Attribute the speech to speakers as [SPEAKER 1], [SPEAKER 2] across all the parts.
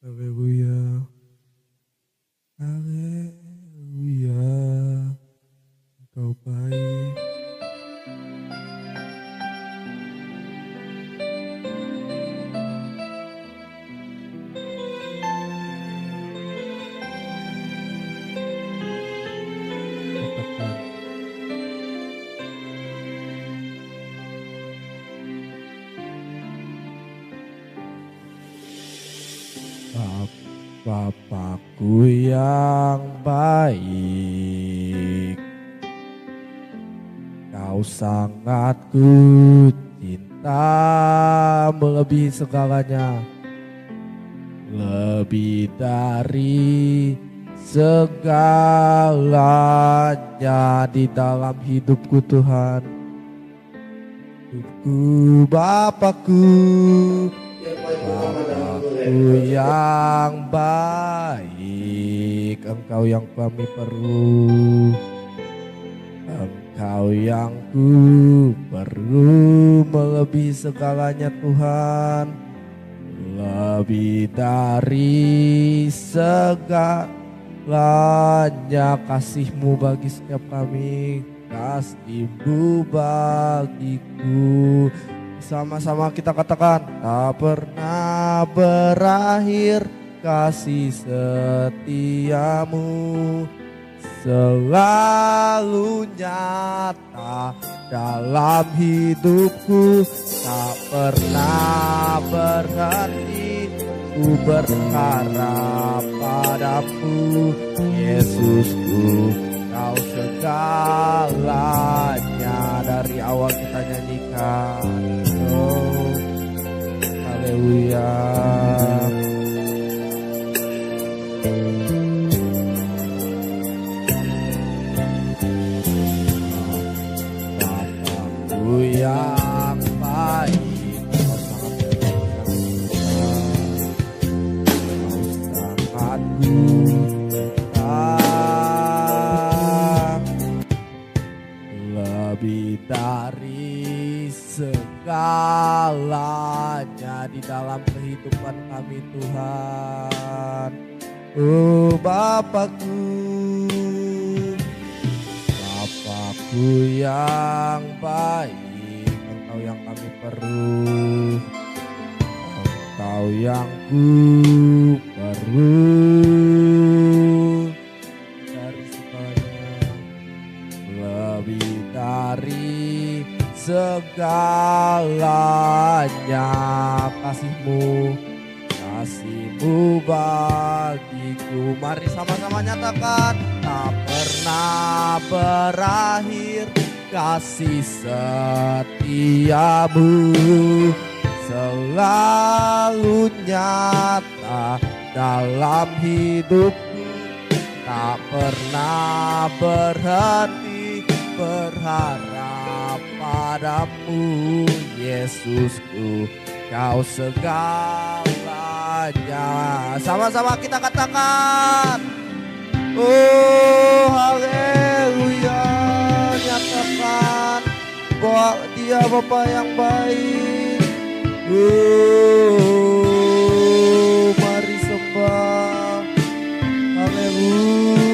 [SPEAKER 1] Haleluya, haleluya, Engkau baik. Katakan, Bapakku yang baik, Kau sangat ku cinta melebihi segalanya, lebih dari segalanya di dalam hidupku Tuhan. Hidupku Bapakku, Bapakku yang baik, Engkau yang kami perlu, Engkau yang ku perlu melebihi segalanya Tuhan, lebih dari segalanya kasih-Mu bagi setiap kami, kasih-Mu bagiku. Sama-sama kita katakan, tak pernah berakhir kasih setiamu, selalu nyata dalam hidupku, tak pernah berhenti ku berharap padamu, Yesusku, Kau segalanya. Dari awal kita nyanyikan, oh haleluya. Bapakku yang baik, Kau sangat ku cinta, lebih dari segalanya di dalam kehidupan kami Tuhan. Oh Bapakku, Bapakku yang baik, Engkau yang kami perlu, Engkau yang ku perlu dari segalanya, lebih dari segalanya kasih-Mu, kasih-Mu bagiku. Mari sama-sama nyatakan, tak pernah berakhir kasih setiamu, selalu nyata dalam hidupku, tak pernah berhenti berharap padamu, Yesusku, Kau segalanya. Sama-sama kita katakan, oh haleluya, nyatakan bahwa Dia Bapa yang baik. Oh mari sembah, haleluya.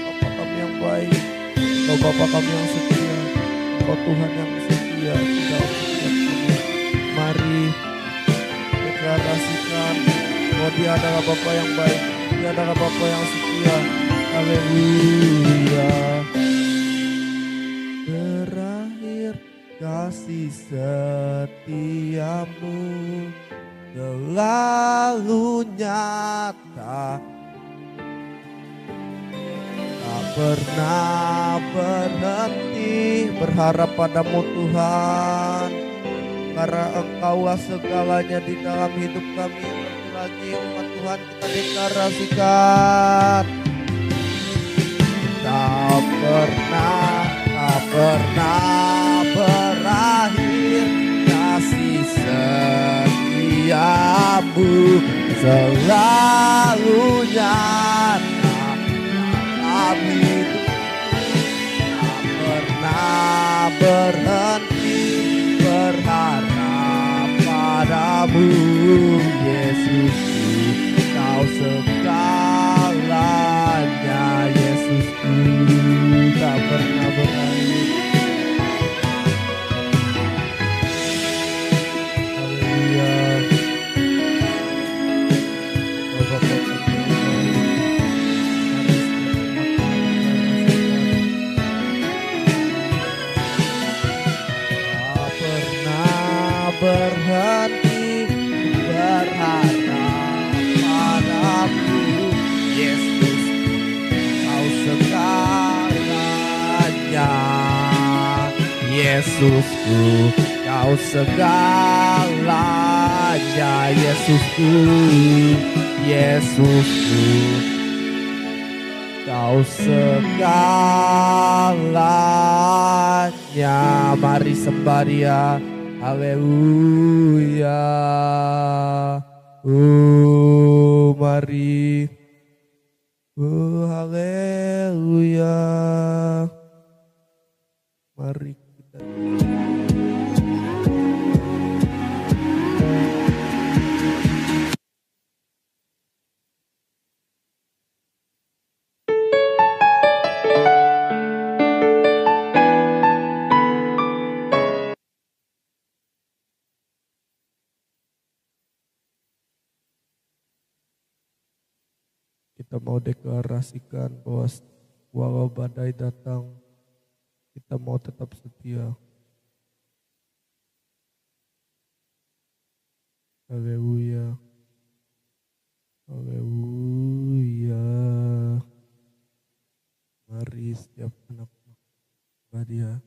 [SPEAKER 1] Bapa kami yang baik, Kau Bapa kami yang setia, Kau Tuhan yang setia di dalam hidup kami. Mari deklarasikan bahwa Dia adalah Bapa yang baik, Dia adalah Bapa yang setia. Haleluya. Berakhir kasih setiamu, selalu nyata, tak pernah berhenti berharap padamu Tuhan, karena Engkaulah segalanya di dalam hidup kami. Lagi umat Tuhan kita deklarasikan, tak pernah berakhir kasih setiamu, selalu nyata dalam hidup, tak pernah berhenti berharap Yesusku, Kau segalanya. Yesusku, tak pernah berakhir. Berhenti berharap padamu, Yesus, Kau segalanya. Yesusku, Kau segalanya. Yesusku, Yesusku, Kau segalanya. Mari sembah Dia. Haleluya. Mari. Haleluya. Mari kita. Kita mau deklarasikan bahwa walau badai datang, kita mau tetap setia. Haleluya. Haleluya. Mari setiap anak Dia.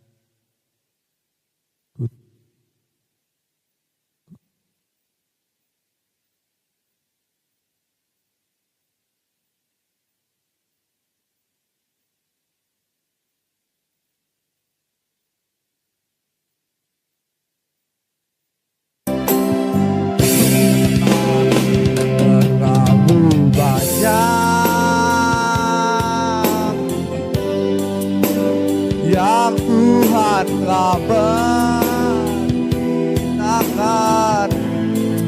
[SPEAKER 1] Yang Tuhan telah beritakan,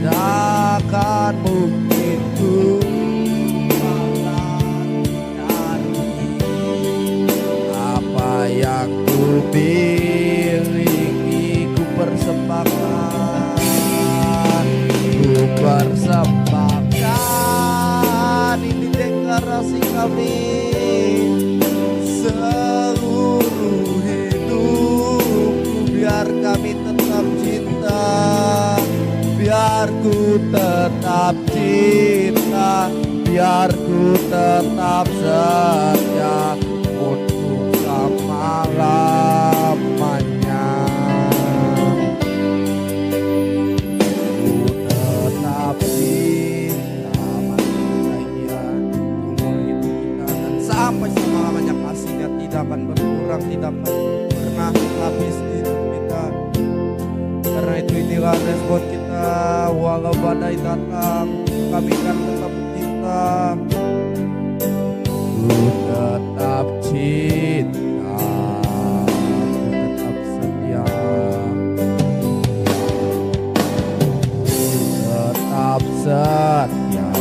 [SPEAKER 1] takkan mungkin ku apa yang ku miliki, ku persembahkan, ini deklarasi kami. Seluruh hidupku biar kami tetap cinta, biar ku tetap cinta, biar ku tetap setia untuk selama-lamanya. Ku tetap cinta manusia umur hidup kita dan sampai selama-lamanya. Kasihnya tidak akan berkurang, tidak akan pernah habis di hidup kita. Karena itu inilah respon kita, walau badai datang, kami akan tetap cinta. Ku tetap cinta, ku tetap setia, ku tetap setia.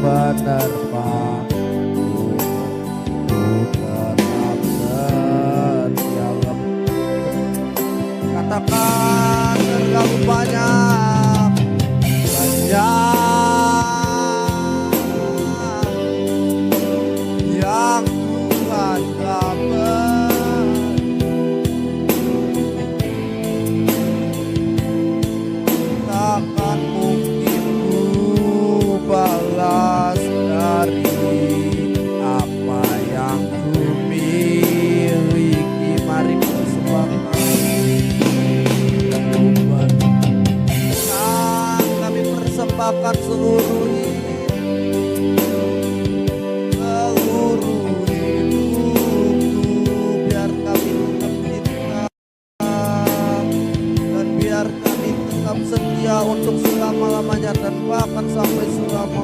[SPEAKER 1] Menerpa, ku tetap setia. Katakan terlalu banyak yang Tuhan dapat, takkan mungkin ku balas dari apa yang ku miliki. Mari kami persembahkan seluruh hidupku, biar kami tetap cinta dan biar kami tetap setia untuk selama-lamanya dan bahkan sampai selama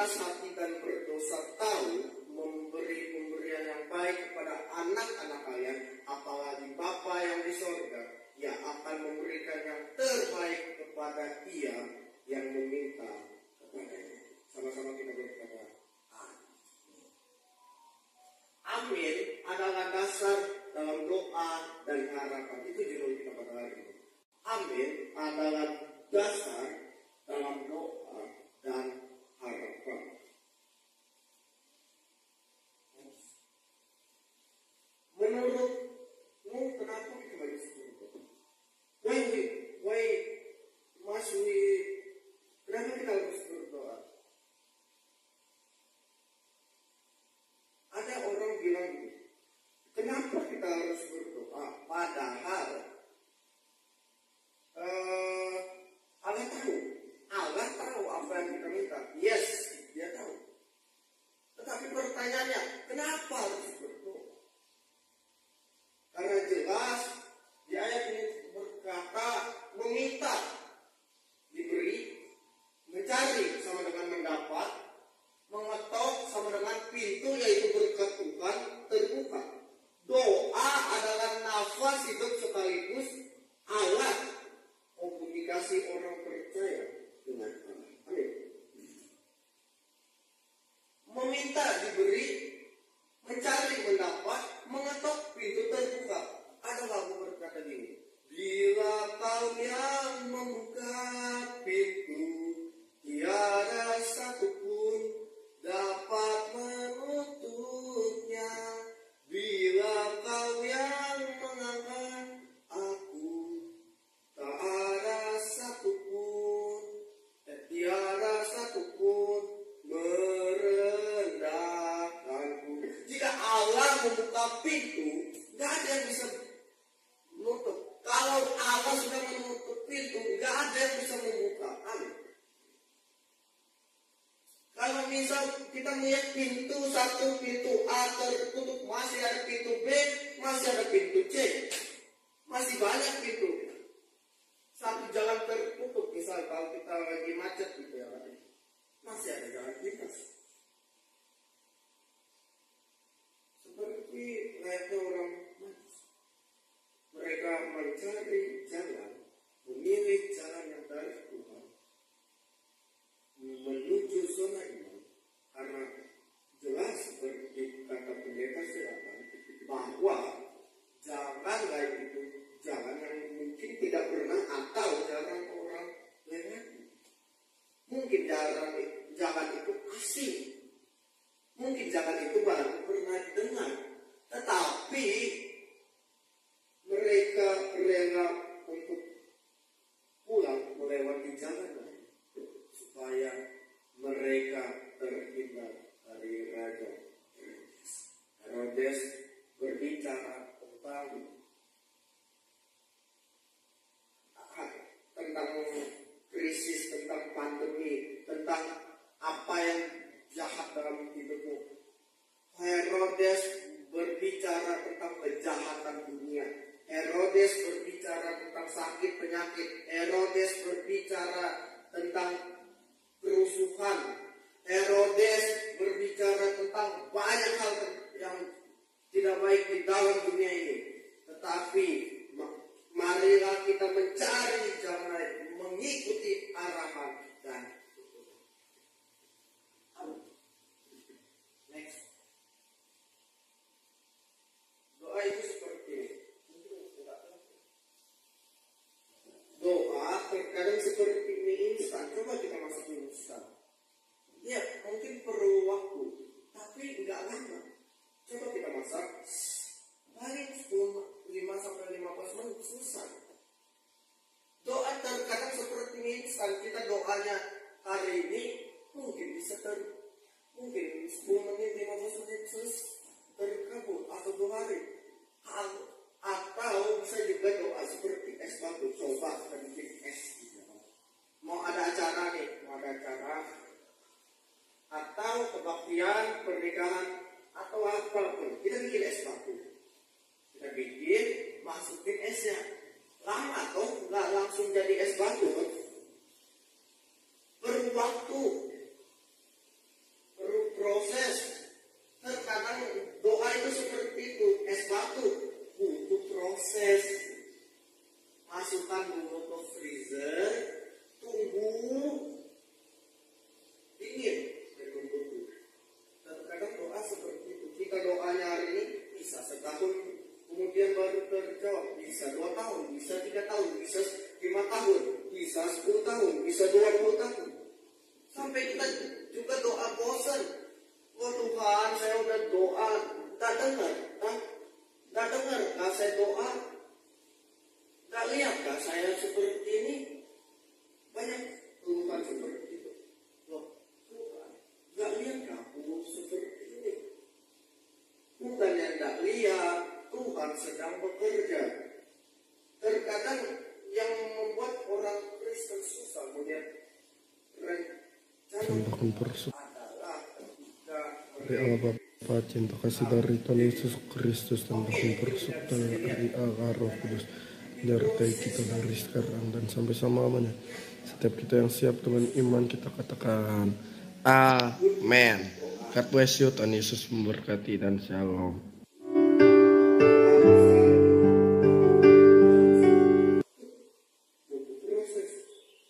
[SPEAKER 2] keras hati dan berdosa tahu memberi pemberian yang baik kepada anak-anak kalian, apalagi Bapa yang di sorga, ia akan memberikan yang terbaik kepada ia yang meminta kepadanya. Sama-sama kita berkata, amin adalah dasar dalam doa dan harapan. Itu judul kita pada hari ini. Amin adalah dasar dalam doa dan harapan. Menurutmu kenapa kita harus berdoa? Why must we? Kenapa kita harus berdoa? Ada orang bilang, kenapa kita harus berdoa? Padahal Allah tahu apa yang kita minta. Yes, dia tahu. Tetapi pertanyaannya, kenapa harus berdoa? Karena jelas di ayat ini berkata meminta diberi, mencari sama dengan mendapat, mengetok sama dengan pintu yaitu berkat Tuhan terbuka. Doa adalah nafas hidup sekaligus alat komunikasi orang percaya dengan Allah. Amin. Meminta diberi, mencari mendapat, mengetok pintu terbuka. Ada lagu berkata gini, bila kau yang membuka pintu, tiada satupun dapat menutupnya. Bila kau yang mengangkat aku, tak ada satupun, tiada satupun merendahkanku. Jika Allah membuka pintu, gak ada yang bisa menutup. Kalau Allah sudah menutup pintu, gak ada yang bisa membuka. Amin. Kalau misal kita melihat pintu satu, pintu A tertutup, masih ada pintu B, masih ada pintu C, masih banyak pintu. Satu jalan tertutup, misal kalau kita lagi macet gitu ya, masih ada jalan pintas. Seperti layaknya orang mati, mereka mencari jalan, memilih jalan yang dari Tuhan menuju zona ini, karena jelas seperti kata pendeta silakan bahwa jalan lain itu jalan yang mungkin tidak pernah atau jarang orang lewati. Mungkin jalan itu asing, mungkin jalan itu baru pernah dengar, tetapi mereka rela untuk pulang melewati jalan lain supaya mereka terhindar dari Raja Herodes berbicara tentang krisis, tentang pandemi, tentang apa yang jahat dalam hidupmu. Herodes berbicara tentang kejahatan dunia. Herodes berbicara tentang sakit penyakit. Herodes berbicara tentang kerusuhan. Herodes berbicara tentang banyak hal yang tidak baik di dalam dunia ini. Tetapi marilah kita mencari jalan, mengikuti arahan dan next. Doa itu seperti doa terkadang seperti mie instan. Coba kita masak mie instan. Ya, mungkin perlu waktu, tapi enggak lama. Coba kita masak, paling 5-15 menit selesai. Doa terkadang seperti mie instan. Kita doanya hari ini mungkin bisa mungkin 10 menit, 15 menit selesai terkabul atau 2 hari. Atau bisa juga doa seperti es batu. Coba kita bikin es. Mau ada acara nih, atau kebaktian, pernikahan, atau apapun, kita bikin es batu. Kita bikin, masukin esnya. Lama toh, nggak langsung jadi es batu. Perlu waktu. bisa 2 tahun, bisa 3 tahun, bisa 5 tahun, bisa 10 tahun, bisa 20 tahun. Sampai kita juga doa bosan. Oh Tuhan, saya udah doa, tak dengar, tak dengar, kah saya doa, tak lihat kah saya seperti ini. Banyak keluhan seperti itu. Loh, Tuhan, gak lihat kamu seperti ini. Bukan yang tak lihat, Tuhan sedang bekerja. Terkadang yang membuat orang Kristen susah melihat rencana
[SPEAKER 3] Tambahkan persuk
[SPEAKER 2] adalah ketika
[SPEAKER 3] dari Allah Bapa, cinta kasih dari Tuhan Yesus Kristus, dan bahkan persuk dari Allah Roh Kudus menyertai kita dari sekarang dan sampai selamanya. Setiap kita yang siap dengan iman, kita katakan amin. God bless you, Tuhan Yesus memberkati dan shalom.
[SPEAKER 2] proses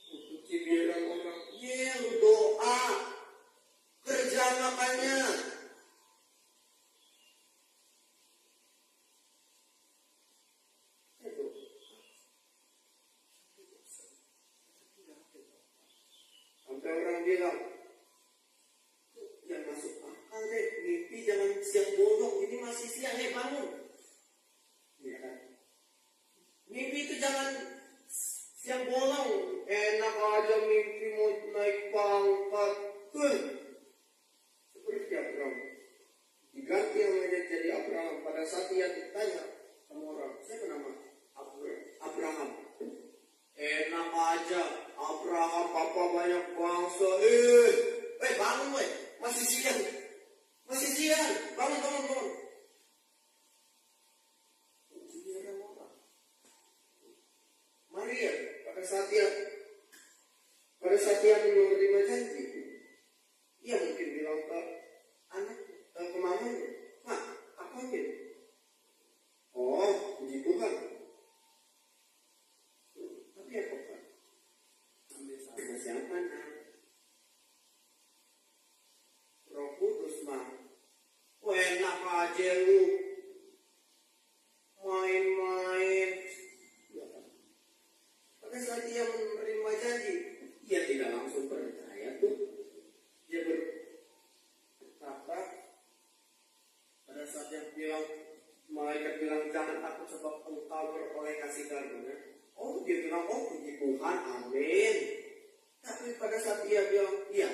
[SPEAKER 2] untuk cibiran orang, lu doa, kerja makanya. Sampai orang bilang, yang masuk akal deh, mimpi jangan siang bolong, ini masih siang, bangun. Ya kan? Mimpi itu jangan siang bolong, enak aja mimpi mau naik pangkat. Seperti Abraham, diganti namanya jadi Abraham. Pada saat dia ditanya sama orang, saya nama Abraham. Enak aja, Abraham, papa banyak bangsa. Bangun weh, masih siang, bangun. Maria, pada saat dia menerima janji, ia mungkin bilang ke anak, ke mamanya, "Mak, apa ini?" "Oh, puji Tuhan." Tapi apa Pak? Ambil sama siapa nak? Roh Kudus mah. Enak aja lu main-main. Pada saat dia menerima janji, dia tidak langsung percaya tuh. Dia berkata, pada saat dia bilang, malaikat bilang jangan takut sebab engkau beroleh kasih karunia. Oh, dia bilang, oh puji Tuhan, amin. Tapi pada saat dia bilang, iya,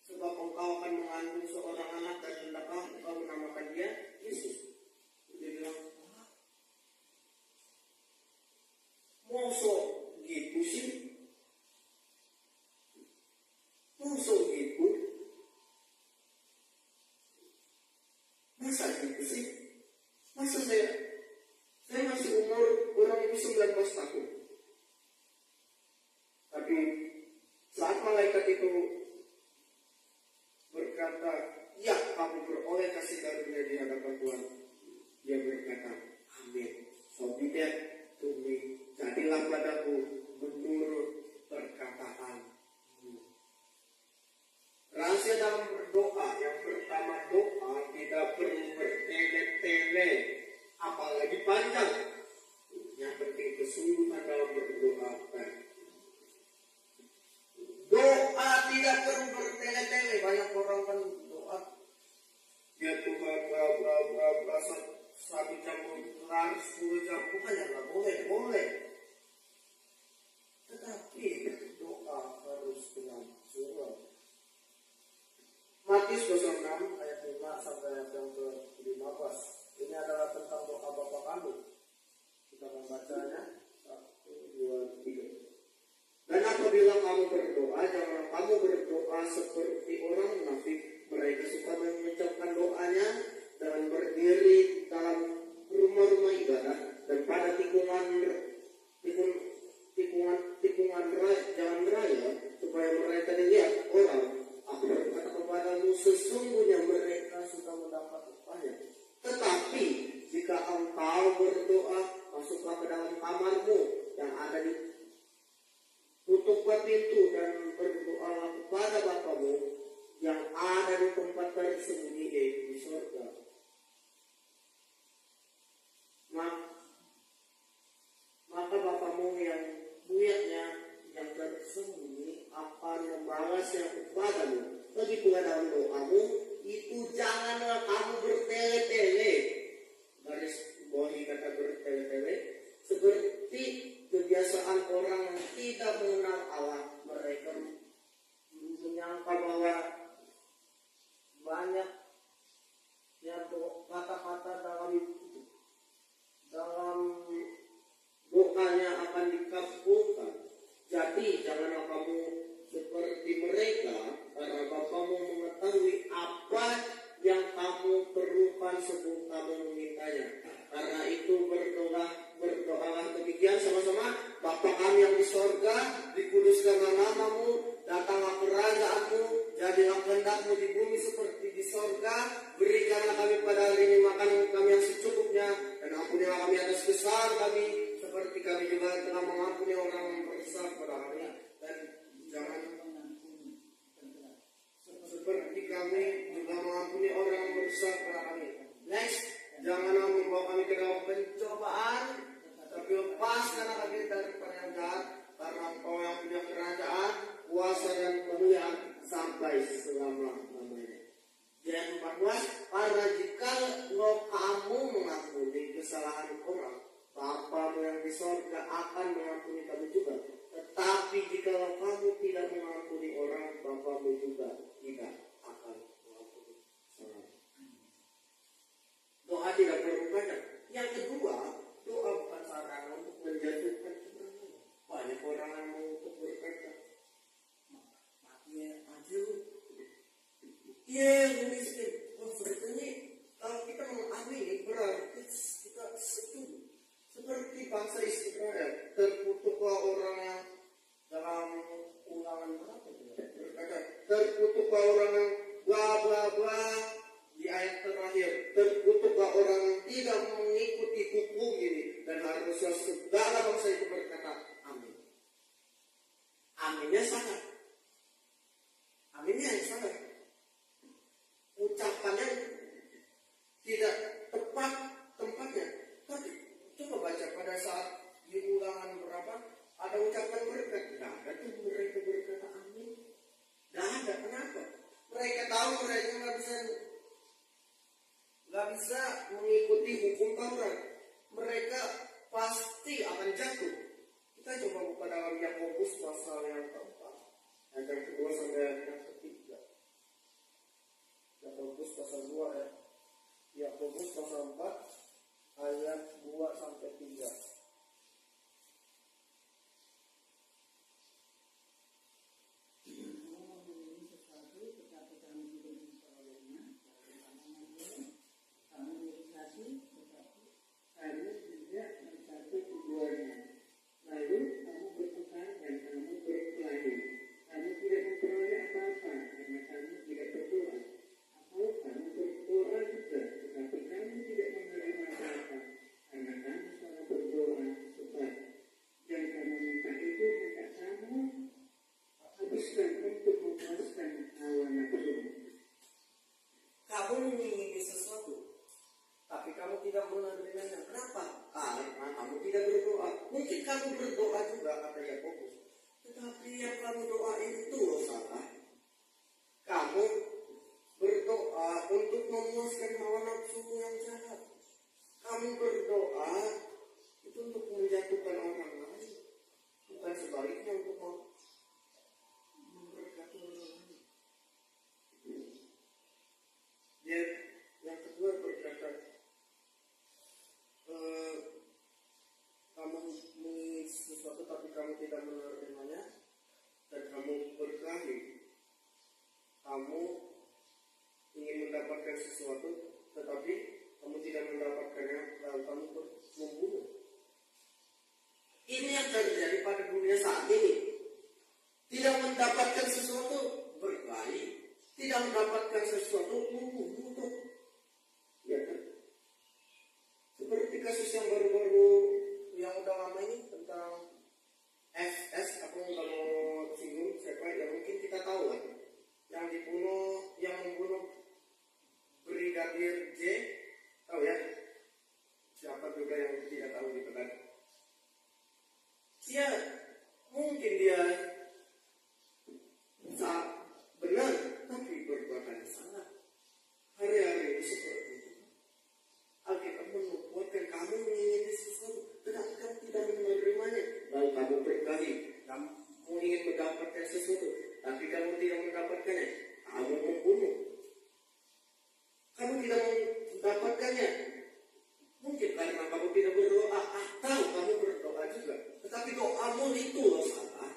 [SPEAKER 2] sebab engkau akan mengandung seorang anak dan hendaklah engkau menamakan dia Yesus. Dia bilang, mosok gitu sih? Mosok gitu? Masa gitu sih? Masa saya masih umur kurang lebih 19 tahun. Tapi saat malaikat itu berkata, ya kamu beroleh kasih karunia di hadapan Tuhan, dia berkata, amin. So be that to me. Jadilah padaku menurut perkataanmu. Rahasia dalam berdoa, yang pertama, doa tidak perlu bertele-tele, apalagi panjang. Yang penting kesungguhan dalam berdoa. Doa tidak perlu bertele-tele. Banyak orang kan doa, ya Tuhan, bla 1 jam, 10 jam, bukannya nggak boleh. Tetapi doa harus dengan surat. Matius 26 ayat 5 sampai ayat yang ke-15. Ini adalah tentang doa Bapa kami. Kita membacanya 1, 2, 3. Dan apabila kamu berdoa, jangan kamu berdoa seperti orang munafik. Mereka suka mengucapkan doanya dengan berdiri dalam rumah-rumah ibadah dan pada tikungan jalan raya, supaya mereka dilihat orang. Aku berkata kepadamu, sesungguhnya mereka sudah mendapat upahnya. Tetapi jika engkau berdoa, masuklah ke dalam kamarmu yang ada di tutuplah pintu dan berdoalah kepada Bapamu yang ada di tempat tersembunyi di surga. begitu dalam doamu, itu janganlah kamu bertele-tele. Garis bawahi kata bertele-tele, seperti kebiasaan orang yang tidak mengenal Allah. Mereka menyangka bahwa banyak ya kata-kata dalam doanya akan dikabulkan. Jadi janganlah kamu seperti mereka, karena Bapamu mengetahui apa yang kamu perlukan sebelum kamu memintanya. Karena itu berdoalah demikian sama-sama. Bapa kami yang di sorga, dikuduskanlah namamu, datanglah kerajaanmu, jadilah kehendakmu di bumi seperti di sorga. Berikanlah kami pada hari ini makanan kami yang secukupnya, dan ampunilah kami atas kesalahan kami, seperti kami juga telah mengampuni orang yang bersalah kepada kami. Dan jangan seperti kami juga mengampuni orang yang bersalah kepada kami. Next, janganlah membawa kami ke dalam pencobaan, tapi lepaskanlah kami daripada yang jahat, karena Engkau yang punya kerajaan, kuasa dan kemuliaan sampai selama-lamanya. Dan 14, karena jika kamu mengampuni kesalahan orang, Bapamu yang di sorga akan mengampuni kamu juga. Tetapi jika kamu tidak mengampuni orang, Bapamu juga tidak akan mengampuni kesalahan. Doa tidak perlu banyak. Yang kedua, doa bukan sarana untuk menjatuhkan kebenaran. Banyak orang yang mau untuk berkata, matinya aja. Miskin. Sebetulnya kalau kita mengamini berarti kita setuju. Seperti bangsa Israel, terkutuklah orang yang dalam Ulangan berapa berkata, terkutuklah orang yang bla bla bla. Di ayat terakhir, terkutuklah orang yang tidak mengikuti hukum ini, dan harusnya segala bangsa itu berkata amin. Aminnya sangat. Aminnya yang sangat. Ucapannya tidak tepat tempatnya. Tapi coba baca pada saat di Ulangan berapa ada ucapan berkat. Tidak ada tuh mereka berkata amin. Tidak ada. Kenapa? Mereka tahu mereka nggak bisa mengikuti hukum Taurat. Mereka pasti akan jatuh. Kita coba buka dalam Yakobus pasal yang keempat, ayat yang kedua sampai yang ketiga. Yakobus pasal 2 ya. Yakobus pasal 4 ayat 2 sampai 3. Kamu mengingini sesuatu, tapi kamu tidak menerimanya. Kenapa? Karena kamu tidak berdoa. Mungkin kamu berdoa juga, kata Yakobus, tetapi yang kamu doain itu salah. Kamu berdoa untuk memuaskan hawa nafsumu yang jahat. Kamu berdoa itu untuk menjatuhkan orang lain, bukan sebaliknya untuk memberkati orang lain. Dia yang kedua berkata, kamu mengingini sesuatu tapi kamu tidak menerimanya, dan kamu berkelahi. Kamu ingin mendapatkan sesuatu tetapi kamu tidak mendapatkannya, lalu kamu membunuh. Ini yang terjadi pada dunia saat ini. Tidak mendapatkan sesuatu, berkelahi. Tidak mendapatkan sesuatu, membunuh. Ya kan? Seperti kasus yang baru-baru, yang udah lama ini tentang FS, aku nggak mau singgung siapa, ya mungkin kita tahu lah. Yang dibunuh, yang membunuh Brigadir J, tahu ya? Siapa juga yang tidak tahu gitu kan? Ya, mungkin dia benar, tapi sangat. Hari-hari seperti itu. Alkitab menubuatkan kamu mengingini sesuatu, tetapi kamu tidak menerimanya. Lalu kamu berkali, kamu ingin mendapatkan sesuatu, tapi kamu tidak mendapatkannya. Kamu membunuh. Kamu tidak mendapatkannya. Mungkin karena kamu tidak berdoa, atau kamu berdoa juga. Tetapi doamu itu loh salah.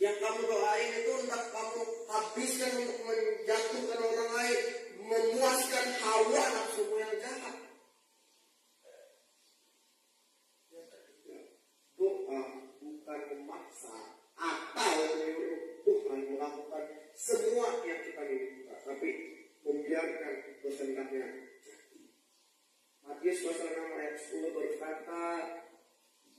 [SPEAKER 2] Yang kamu doain itu hendak kamu habiskan untuk menjatuhkan orang lain, memuaskan hawa nafsumu yang jahat. Yang ketiga, doa bukan memaksa atau menyuruh Tuhan melakukan semua yang kita minta, tapi membiarkan kehendaknya. Matius pasal 6 ayat 10 berkata,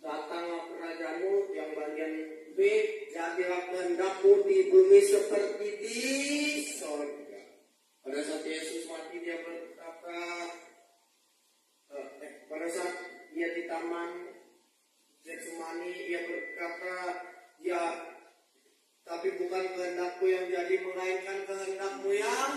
[SPEAKER 2] datanglah kerajaanmu, yang bagian B, jadilah kehendakmu di bumi seperti di sorga. Pada saat Yesus mati dia berkata, pada saat dia di taman Getsemani dia berkata, ya tapi bukan kehendakku yang jadi, melainkan kehendakmu yang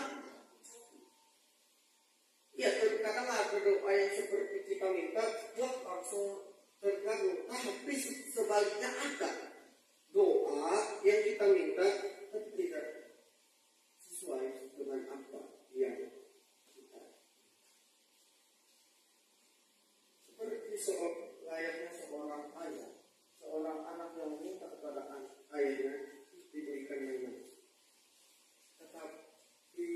[SPEAKER 2] ya. Terkadang berdoa yang seperti kita minta dia langsung terganggu, tapi sebaliknya ada doa yang kita minta tapi tidak sesuai dengan apa yang kita. Seperti layaknya seorang ayah, seorang anak yang minta kepada ayahnya diberikan mainan, tetapi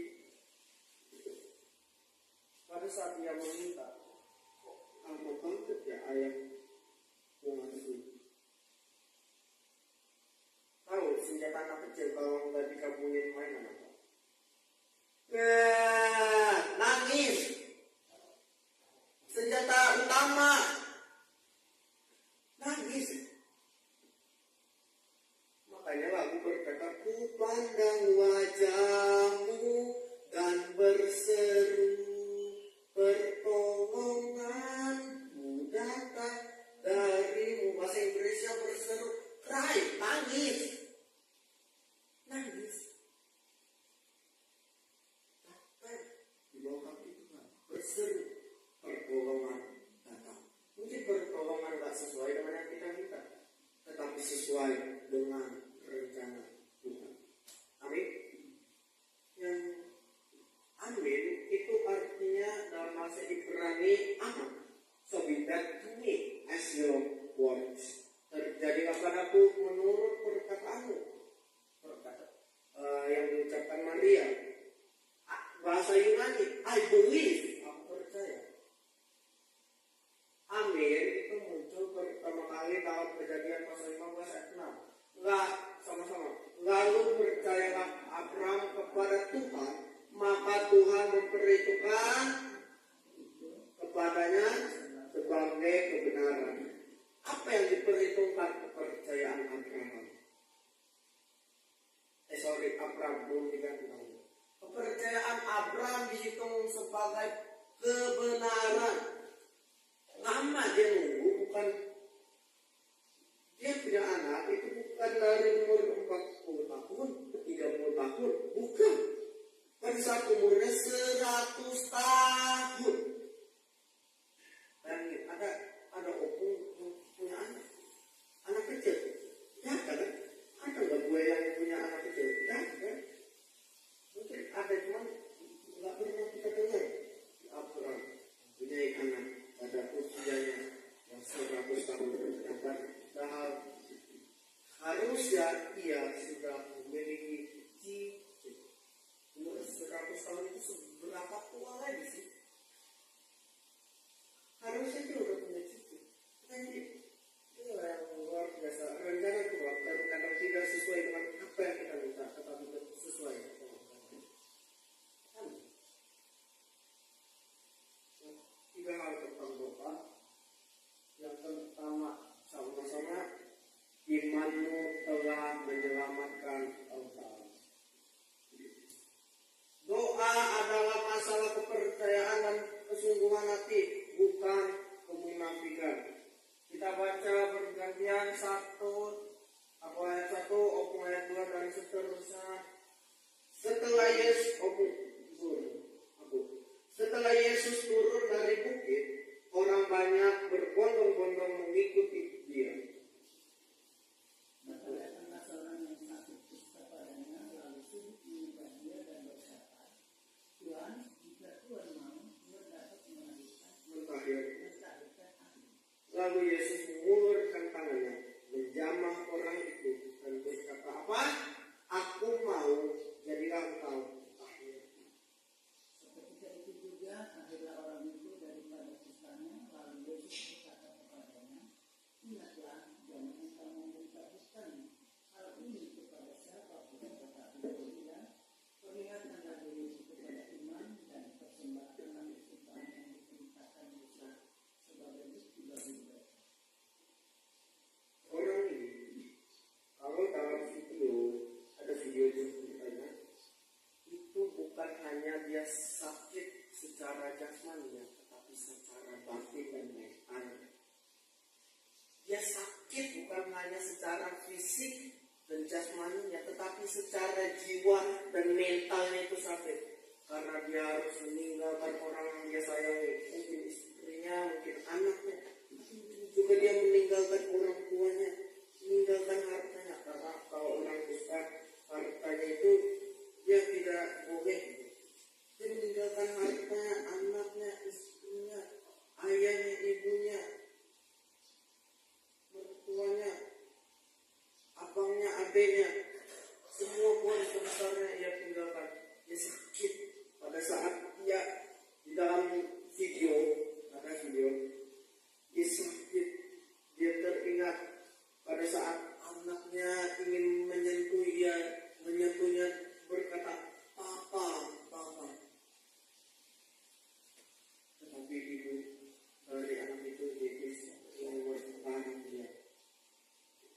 [SPEAKER 2] pada saat dia meminta, apa bangkit ya ayah mengasihi. Tahu senjata anak kecil kalau nggak dikabulin mainan apa? Nangis. Senjata utama nangis. Makanya lagu berkata, ku pandang wajahmu dan berseru, pertolonganmu datang darimu. Bahasa Inggrisnya berseru, cry, nangis. Nangis. Tapi di bawah kaki Tuhan berseru, pertolongan datang. Mungkin pertolongan tidak sesuai dengan yang kita minta, tetapi sesuai dengan rencana Tuhan. Amin. Yang amin itu artinya dalam bahasa Ibrani aman. So be that to me as your words. Terjadilah padaku menurut perkataanmu. Yang diucapkan Maria. Bahasa Yunani, I believe, aku percaya. Amin itu muncul pertama kali dalam Kejadian pasal 15 ayat 6. Enggak, sama-sama. Lalu percayalah Abraham kepada Tuhan, maka Tuhan memperhitungkan kepadanya sebagai kebenaran. Apa yang diperhitungkan? Kepercayaan Abraham. Abraham belum diganti. Kepercayaan Abraham dihitung sebagai kebenaran. Lama dia nunggu, bukan dia punya anak itu bukan dari umur 40 tahun, 30 tahun, bukan. Pada saat umurnya 100 tahun. Dan ada opung punya anak kecil. Ya kan? Ada nggak gue yang punya anak kecil? Ya kan? Mungkin ada, cuman nggak pernah kita dengar. Abraham punya anak pada usianya yang 100 tahun. Harusnya ia sudah memiliki cicit. Umur 100 tahun itu seberapa tua lagi sih? Setelah Yesus turun dari bukit, orang banyak berbondong-bondong mengikuti dia.
[SPEAKER 4] Maka datanglah seorang yang sakit kusta padanya, lalu sujud menyembah dia dan berkata, Tuhan, jika Tuhan mau, Tuhan dapat mentahirkan aku.
[SPEAKER 2] Lalu Yesus mengulurkan tangannya, menjamah orang itu dan berkata, apa? Aku mau, jadilah engkau tahir.
[SPEAKER 4] Seketika itu juga akhirnya orang itu daripada kustanya, lalu Yesus berkata kepadanya, ingatlah, jangan engkau membuka kustanya. Hal ini kepada siapapun, tetapi tidak. Perlihatkanlah diri itu kepada iman dan persembahkanlah kesukaan yang diperintahkan Musa sebagai bukti bagi mereka.
[SPEAKER 2] Orang ini, kalau dalam video, ada video itu ceritanya, itu bukan hanya dia sakit secara jasmani, tetapi secara batin dan mental. Dia sakit bukan hanya secara fisik dan jasmaninya, tetapi secara jiwa dan mentalnya itu sakit. Karena dia harus meninggalkan orang yang dia sayangi, mungkin istrinya, mungkin anaknya, mungkin juga dia meninggalkan orang tuanya, meninggalkan hartanya. Karena kalau orang besar hartanya itu dia tidak boleh. Dia meninggalkan hartanya, anaknya, istrinya, ayahnya, ibunya, mertuanya, abangnya, adiknya, semua keluarga besarnya dia tinggalkan. Dia sakit pada saat dia di dalam video, ada video, dia sakit, dia teringat pada saat anaknya ingin menyentuhnya berkata, Papa. Tetapi ibu dari anak itu yang bertahan dia.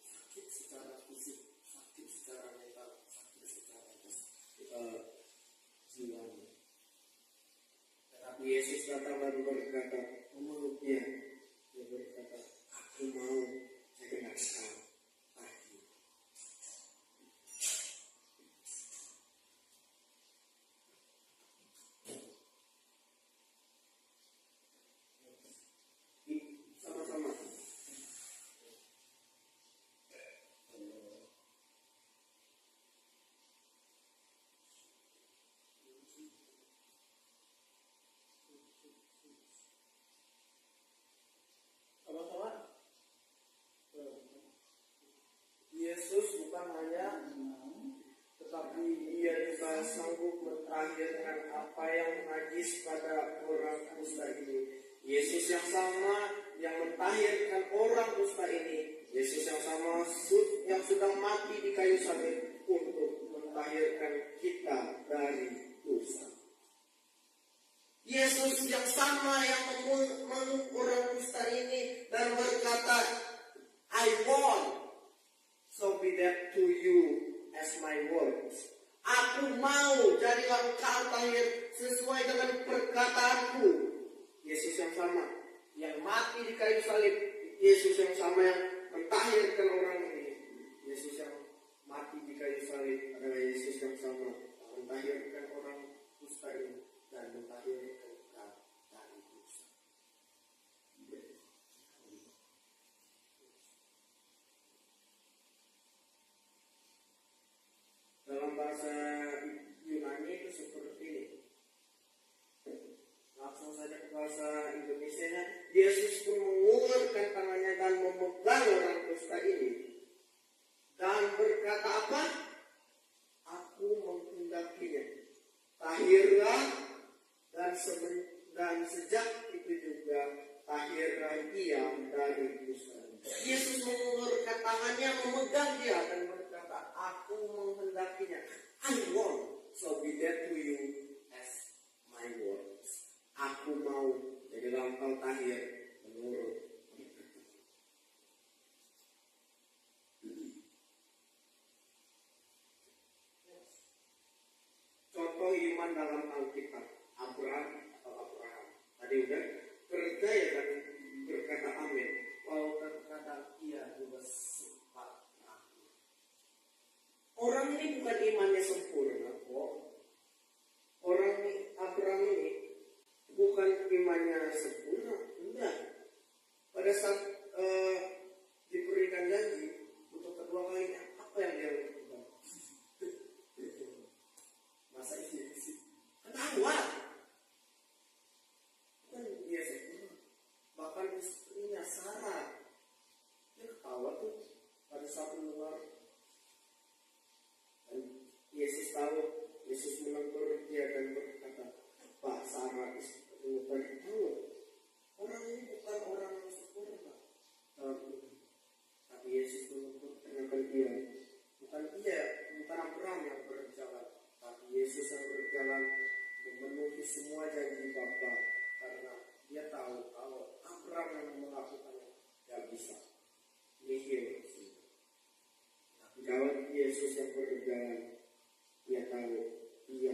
[SPEAKER 2] Sakit secara fisik, sakit secara mental, sakit secara jiwanya. Tetapi Yesus datang dan berkata, memeluk dia. Dia berkata, aku mau jadilah engkau tahir. Sama-sama. Yesus bukan hanya, tetapi dia juga sanggup mentahirkan apa yang najis pada orang kusta ini. Yesus yang sama yang mentahirkan orang kusta ini, Yesus yang sama yang sudah mati di kayu salib untuk mentahirkan kita dari dosa. Yesus yang sama yang memeluk orang kusta ini dan berkata, I want, so be that to you as my words. Aku mau jadilah engkau tahir sesuai dengan perkataanku. Yesus yang sama yang mati di kayu salib, Yesus yang sama yang mentahirkan orang ini. Yesus yang mati di kayu salib adalah Yesus yang sama yang mentahirkan orang kusta ini dan mentahirkan engkau dari dosa. Dalam bahasa Yunani itu seperti ini. Langsung saja ke bahasa Indonesianya, Yesus pun mengulurkan tangannya dan memegang orang kusta ini dan berkata apa? Aku menghendakinya. Tahirlah dan sejak itu juga tahirlah ia dari kusta. Yesus mengulurkan tangannya, memegang dia dan berkata, aku menghendakinya. I want, so be that to you as my words. Aku mau jadilah engkau tahir menurut contoh iman dalam Alkitab. Abraham. Tadi udah percaya dan berkata amin. Walau terkadang ia juga sempat ragu. Orang ini bukan imannya sempurna kok. Yesus yang berjalan memenuhi semua janji Bapa karena dia tahu kalau Abraham yang melakukannya tidak bisa. Nihil. Tapi kalau Yesus yang berjalan, dia tahu dia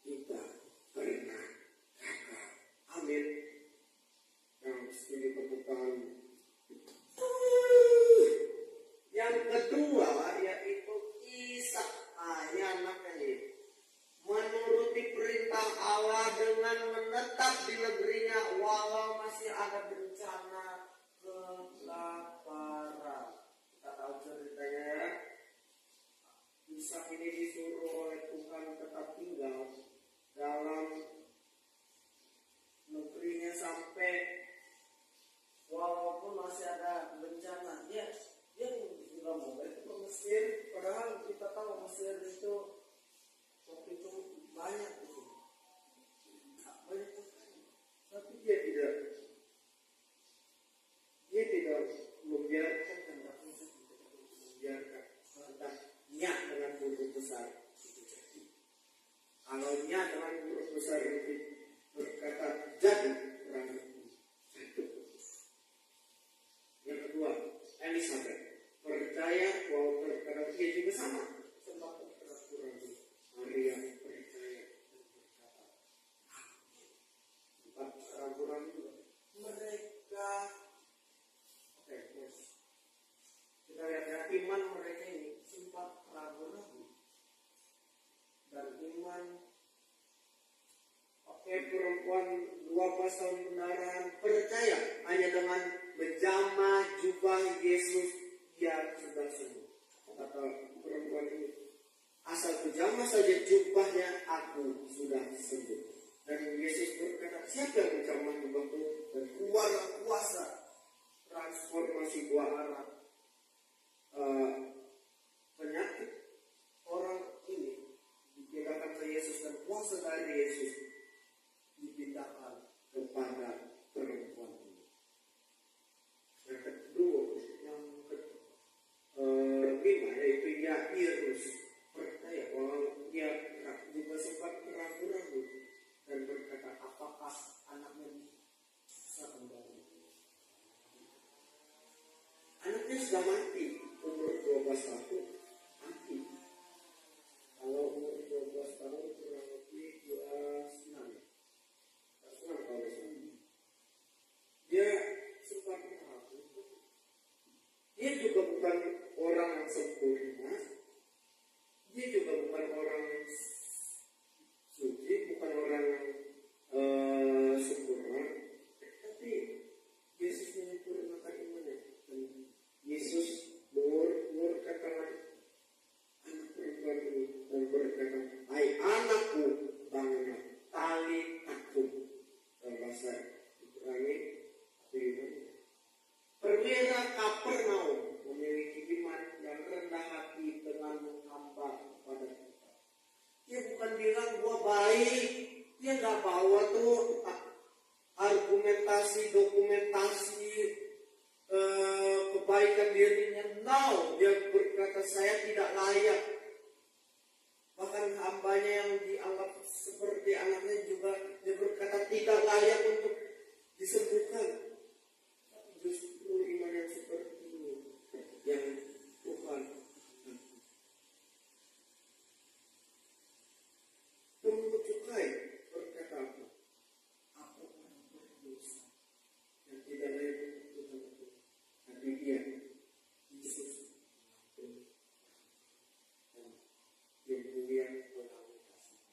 [SPEAKER 2] tidak pernah gagal. Amin. Yang setuju kebukaan. Yang kedua yaitu Ishak. Anaknya ini menuruti perintah Allah dengan menetap di negerinya walau masih ada bencana kelaparan. Kita tahu ceritanya ya. Ishak ini disuruh oleh Tuhan tetap tinggal dalam negerinya sampai walaupun masih ada bencana. Dia juga mau balik ke Mesir, padahal kita tahu Mesir itu waktu itu banyak itu. Banyak sekali. Tapi dia tidak membiarkan hendak niat dengan huruf besar itu jadi. Kalau niat dengan huruf besar itu berkata jadi orang itu. Yang kedua, Elizabeth percaya bahwa terkadang dia juga sama sempat ragu-ragu. Maria percaya dan berkata amin. Sempat ragu-ragu mereka. Oke, kita lihat ya, iman mereka ini sempat ragu-ragu dan iman. Perempuan 12 tahun pendarahan percaya hanya dengan menjamah jubah Yesus dia sudah sembuh. Kata perempuan ini, asal menjamah saja jubahnya aku sudah sembuh. Dan Yesus berkata, siapa yang menjamah jubahku? Dan keluarlah kuasa transformasi buah arah penyakit orang ini dipindahkan ke Yesus dan kuasa dari Yesus dipindahkan kepada perempuan ini. Yang kedua, yang kelima yaitu Yairus percaya bahwa dia juga sempat ragu-ragu dan berkata, apakah anaknya bisa kembali? Anaknya sudah mati umur 12 tahun, mati. Kalau umur 12 tahun kurang lebih 26. Dia sempat ragu. Dia juga bukan orang yang sempurna. Dia juga bukan orang yang suci, bukan orang yang sempurna. Tapi Yesus menyempurnakan imannya. Dan Yesus mengurungkan anak perempuan ini dan berkata, hai anakku, bangunlah, tali takut. Bahasa Ibrani perwira Kapernaum memiliki iman yang rendah hati dengan menghamba kepada kita. Dia bukan bilang gua baik, dia nggak bawa tuh argumentasi dokumentasi kebaikan dirinya. No, dia berkata saya tidak layak. Bahkan hambanya yang dianggap seperti anaknya juga dia berkata tidak layak untuk disembuhkan. Tapi justru iman yang seperti ini yang Tuhan pungut cukai berkata apa? Aku orang berdosa yang tidak layak untuk Tuhan. Tapi dia Yesus yang mulia menanggung kasih.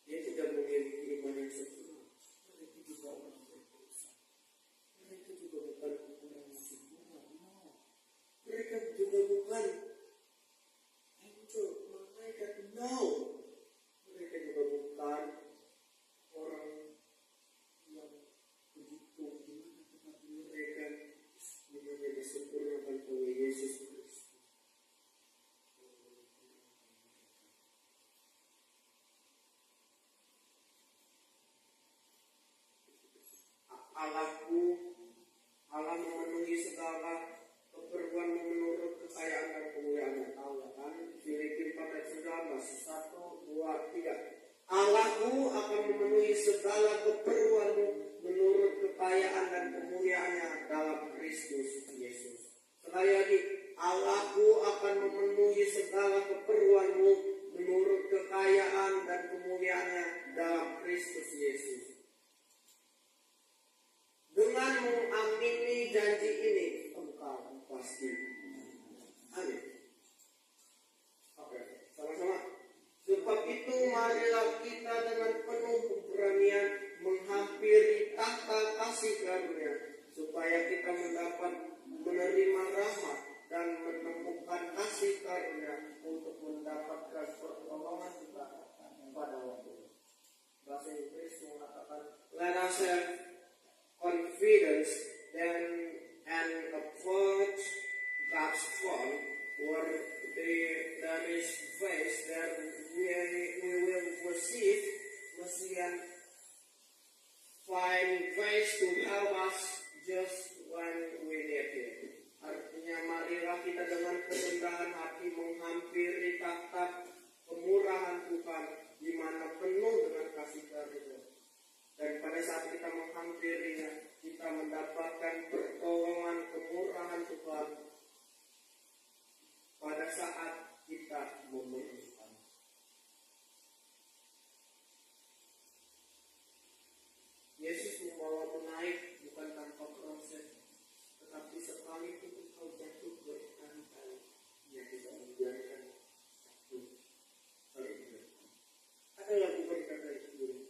[SPEAKER 2] Dia tidak Allahku akan memenuhi segala keperluanmu menurut kekayaan dan kemuliaannya dalam Kristus Yesus. Dengan mengamini janji ini, engkau pasti. Amin. Oke, sama-sama. Sebab itu marilah kita dengan penuh keberanian menghampiri tahta kasih karunia, supaya kita mendapat menerima rahmat dan menemukan kasih karunia untuk mendapatkan pertolongan kita pada waktu. Bahasa Inggris mengatakan, let us have confidence then and approach God's throne where there is grace that we will receive mercy and find grace to help us just when we need it. Artinya marilah kita dengan kerendahan hati menghampiri tahta kemurahan Tuhan di mana penuh dengan kasih karunia. Dan pada saat kita menghampirinya, kita mendapatkan pertolongan kemurahan Tuhan pada saat kita memerlukan. Yesus membawamu naik bukan tanpa proses, tetapi sekali itu kau jatuh berkali-kali, Dia tidak membiarkan satu kali itu. Ada lagu berkata itu.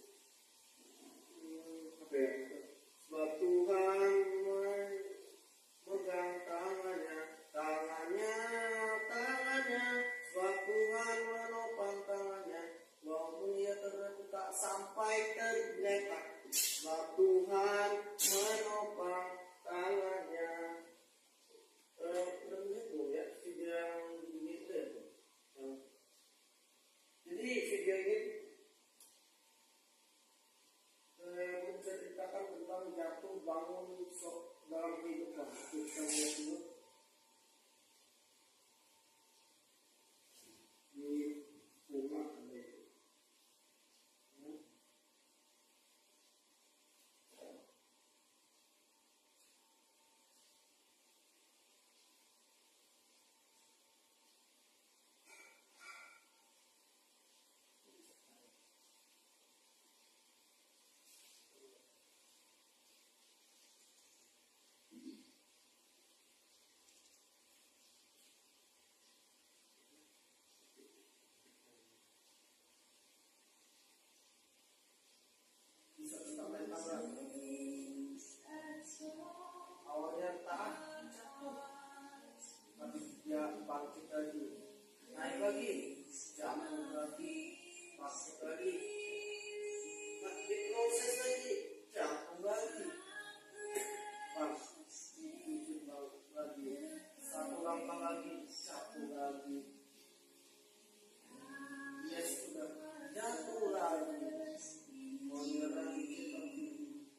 [SPEAKER 2] Sebab Tuhan memegang tangannya. Sebab Tuhan menopang tangannya. Walaupun ia terdekat tak sampai tergeletak. Sebab Tuhan menopang tangannya. Itu ya, video yang begini itu. Jadi video ini menceritakan tentang jatuh bangun dalam kehidupan kita dulu di rumah ada itu. Bisa kita main tabrak. Awalnya tahan jatuh, tapi dia bangkit lagi, naik lagi, jatuh lagi, bangkit lagi, bangkit proses lagi, jatuh lagi, bangkit lagi, satu langkah lagi, jatuh lagi. Dia sudah jatuh lagi. Menyerang kita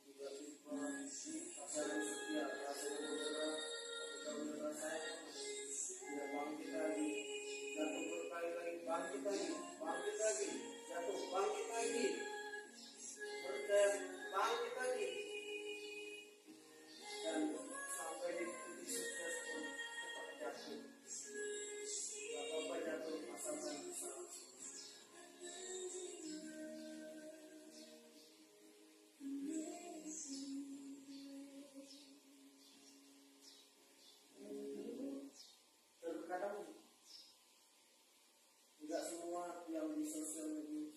[SPEAKER 2] tiba-tiba rasa setia, rasa menyerah, ketika menyerah saya, dia bangkit lagi, jatuh berkali-kali, bangkit lagi, jatuh, bangkit lagi, berdaya, bangkit lagi, dan sampai di titik sukses pun tetap jatuh. Gak apa-apa jatuh, asalkan bisa. Terkadang tidak semua yang di sosial media,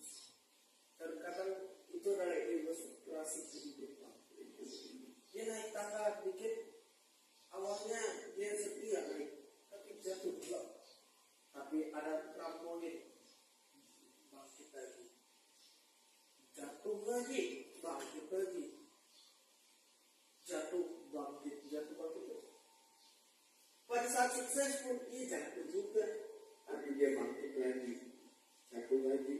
[SPEAKER 2] terkadang itu adalah ilustrasi kehidupan. Dia naik tangga dikit, awalnya dia setia naik, tapi jatuh juga. Tapi ada trampolin, bangkit lagi, jatuh lagi, bangkit lagi, jatuh bangkit. Pada saat sukses pun dia jatuh juga, tapi dia bangkit lagi, jatuh lagi.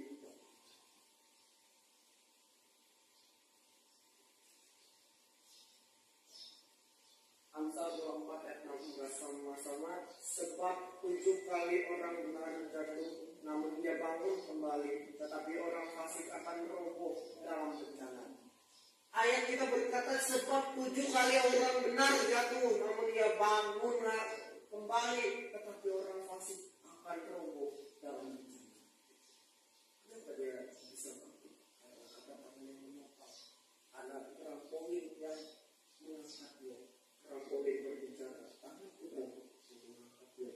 [SPEAKER 2] Amsal 24 ayat 16 sama-sama. Sebab 7 kali orang benar jatuh, namun dia bangun kembali, tetapi orang fasik akan roboh dalam bencana. Ayat kita berkata sebab 7 kali orang benar jatuh, namun dia bangun kembali, tetapi orang fasik akan roboh dalam bencana. Kenapa dia bisa bangkit? Karena kata-kata yang menopang, ada trampolin yang mengangkat dia, trampolin berbicara, tangan Tuhan yang mengangkat dia.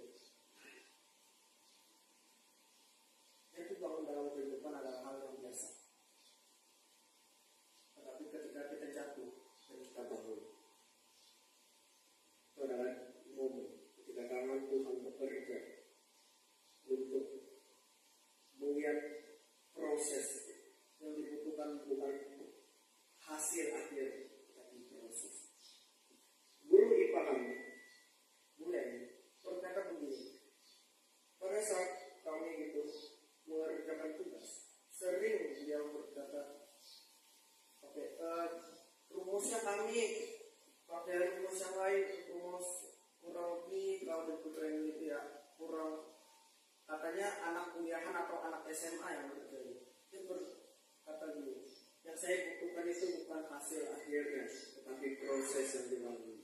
[SPEAKER 2] Itu bangun dalam kehidupan adalah hal yang biasa. Tetapi ketika kita jatuh dan kita bangun, itu adalah momen ketika tangan Tuhan bekerja untuk melihat proses yang dibutuhkan, bukan hasil akhir, tapi proses. Guru IPA kami mulai berkata begini, pada saat kami itu mengerjakan tugas, sering dia berkata, rumusnya kami pakai rumus yang lain, rumus kurang lebih kalau diputerin gitu ya, kurang, katanya anak kuliahan atau anak SMA yang bekerja. Dia berkata gini, yang saya butuhkan itu bukan hasil akhirnya, tetapi proses yang dilalui.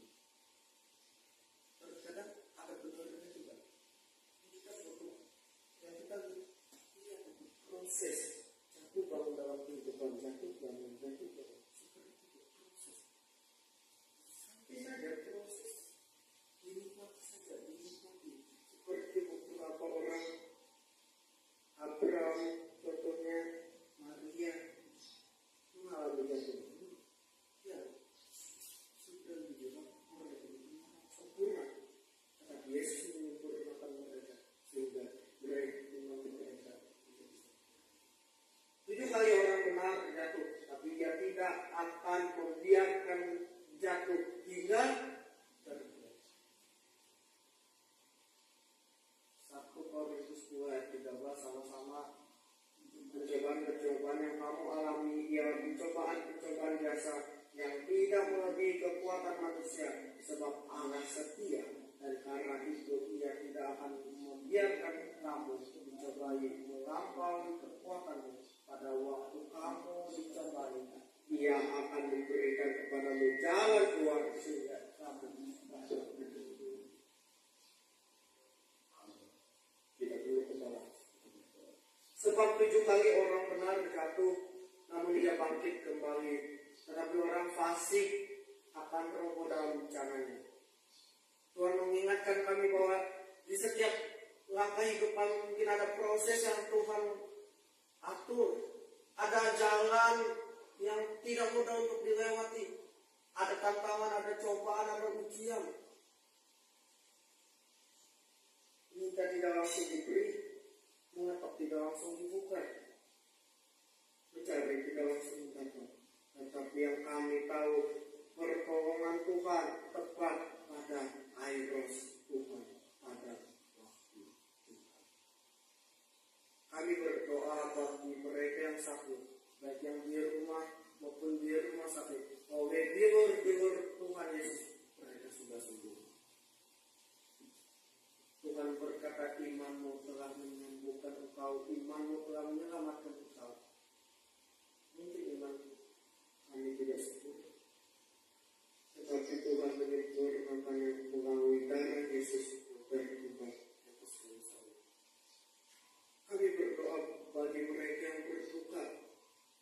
[SPEAKER 2] Kadang ada benar-benar juga. Kita butuh, yang kita lihat proses, jatuh bangun dalam kehidupan, jatuh bangun. Saja proses dinikmati saja, dinikmati. Seperti beberapa orang, Abraham, contohnya Maria, mengalami jatuh. Ya, sudah dibilang mereka sempurna. Tetapi Yesus menyempurnakan mereka sehingga mereka. 7 kali orang benar jatuh, tapi dia tidak akan membiarkan jatuh hingga terjatuh. 1 Korintus 2 ayat 13, sama-sama percobaan yang kamu alami ialah pencobaan biasa yang tidak melebihi kekuatan manusia, sebab Allah setia, dan karena itu Ia tidak akan membiarkan kamu dicobai melampaui kekuatanmu. Pada waktu kamu dicobai, Ia akan memberikan kepadamu jalan keluar sehingga kamu dapat berdiri. Tidak perlu kembali. Sebab 7 kali orang benar jatuh, namun dia bangkit kembali. Tetapi orang fasik akan roboh dalam bencananya. Tuhan mengingatkan kami bahwa di setiap langkah hidup kami mungkin ada proses yang Tuhan atur. Ada jalan yang tidak mudah untuk dilewati. Ada tantangan, ada cobaan, ada ujian. Minta tidak langsung diberi, mengetok tidak langsung dibuka, mencari tidak langsung mendapat. Tetapi yang kami tahu, pertolongan Tuhan tepat pada kairos Tuhan, pada waktu Tuhan. Kami berdoa bagi mereka yang sakit, baik yang di rumah maupun di rumah sakit. Oleh bilur Tuhan Yesus, mereka sudah sembuh. Tuhan berkata, imanmu telah menyembuhkan engkau, imanmu telah menyelamatkan engkau. Mungkin iman kami tidak sempurna, tetapi Tuhan menyempurnakan yang melalui darah Yesus berubah atas dosa. Kami berdoa bagi mereka yang berduka,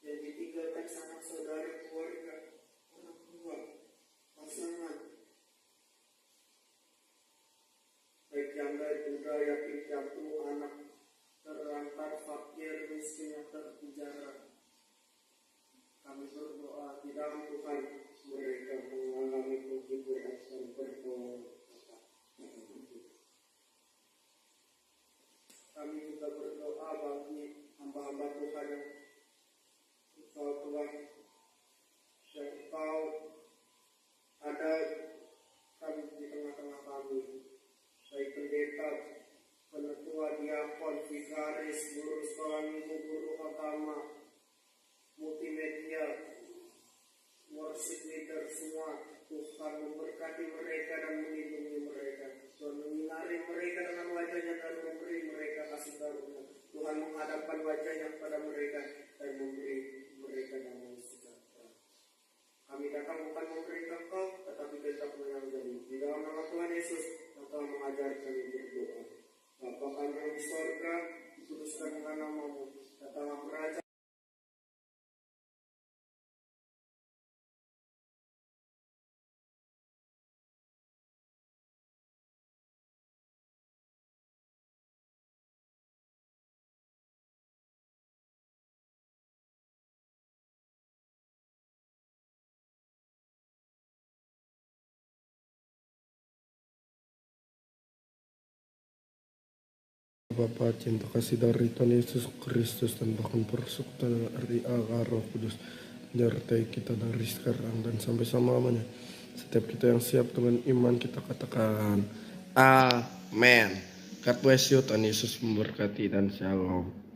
[SPEAKER 2] yang ditinggalkan sanak saudara, keluarga, orang tua, pasangan, baik janda, duda, yatim piatu, anak terlantar, fakir, miskin yang terpenjara. Kami berdoa di dalam Tuhan mereka mengalami penghiburan dan pertolongan. Kami juga berdoa bagi hamba-hamba Tuhan yang Engkau telah dan Engkau ada kami di tengah-tengah kami, baik pendeta, penetua, diakon, vikaris, guru sekolah minggu, guru agama, multimedia, worship leader, semua. Tuhan memberkati mereka dan melindungi mereka. Tuhan menyinari mereka dengan wajahnya dan memberi mereka kasih karunia. Tuhan menghadapkan wajahnya kepada mereka dan memberi mereka damai sejahtera. Kami datang bukan memberi engkau, tetapi tetap menanggung. Di dalam nama Tuhan Yesus, Engkau mengajarkan berdoa. Bapa kami yang di sorga, dikuduskanlah namamu, datanglah kerajaan.
[SPEAKER 3] Bapa, cinta kasih dari Tuhan Yesus Kristus dan bahkan persekutuan dari Allah Roh Kudus menyertai kita dari sekarang dan sampai selamanya. Setiap kita yang siap dengan iman kita katakan Amin. God bless you, Tuhan Yesus memberkati dan shalom.